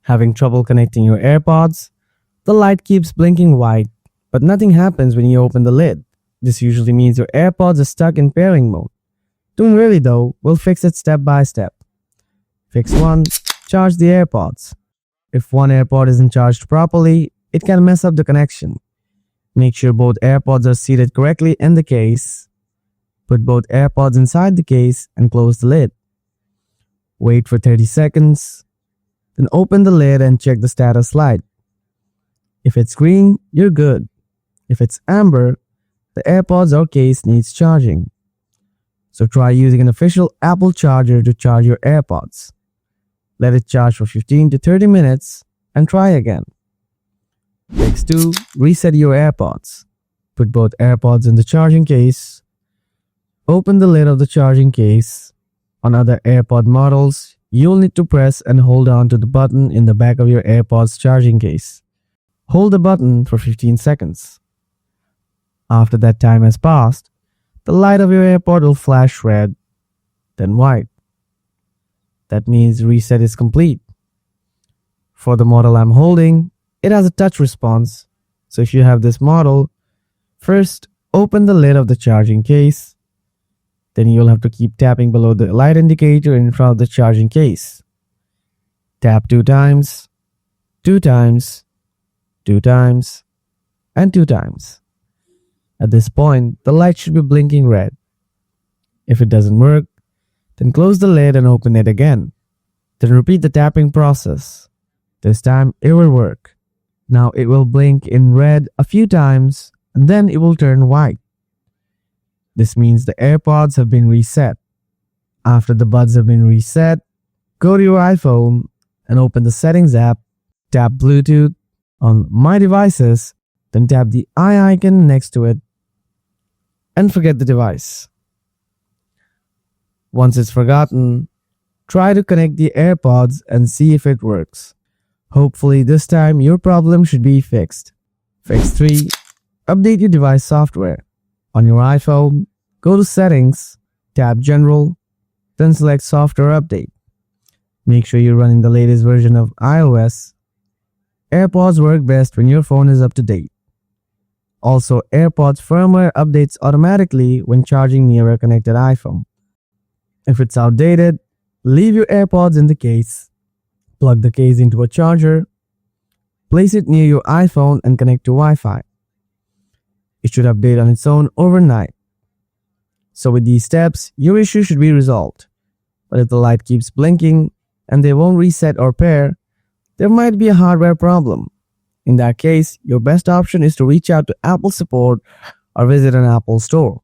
Having trouble connecting your AirPods? The light keeps blinking white, but nothing happens when you open the lid. This usually means your AirPods are stuck in pairing mode. Don't worry though, we'll fix it step by step. Fix 1. Charge the AirPods. If one AirPod isn't charged properly, it can mess up the connection. Make sure both AirPods are seated correctly in the case. Put both AirPods inside the case and close the lid. Wait for 30 seconds. Then open the lid and check the status light. If it's green, you're good. If it's amber, the AirPods or case needs charging. So try using an official Apple charger to charge your AirPods. Let it charge for 15 to 30 minutes and try again. Fix 2. Reset your AirPods. Put both AirPods in the charging case. Open the lid of the charging case. On other AirPod models, you'll need to press and hold on to the button in the back of your AirPods charging case. Hold the button for 15 seconds. After that time has passed, the light of your AirPod will flash red, then white. That means reset is complete. For the model I'm holding, it has a touch response. So if you have this model, first open the lid of the charging case. Then you'll have to keep tapping below the light indicator in front of the charging case. Tap 2 times, 2 times, 2 times, and 2 times. At this point, the light should be blinking red. If it doesn't work, then close the lid and open it again. Then repeat the tapping process. This time it will work. Now it will blink in red a few times and then it will turn white. This means the AirPods have been reset. After the buds have been reset, go to your iPhone and open the Settings app, tap Bluetooth on My Devices, then tap the eye icon next to it and forget the device. Once it's forgotten, try to connect the AirPods and see if it works. Hopefully this time your problem should be fixed. Fix 3. Update your device software. On your iPhone, go to Settings, tap General, then select Software Update. Make sure you're running the latest version of iOS. AirPods work best when your phone is up to date. Also, AirPods firmware updates automatically when charging near a connected iPhone. If it's outdated, leave your AirPods in the case. Plug the case into a charger. Place it near your iPhone and connect to Wi-Fi. It should update on its own overnight. So with these steps, your issue should be resolved. But if the light keeps blinking and they won't reset or pair, there might be a hardware problem. In that case, your best option is to reach out to Apple support or visit an Apple store.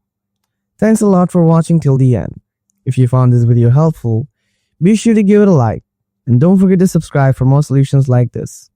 Thanks a lot for watching till the end. If you found this video helpful, be sure to give it a like and don't forget to subscribe for more solutions like this.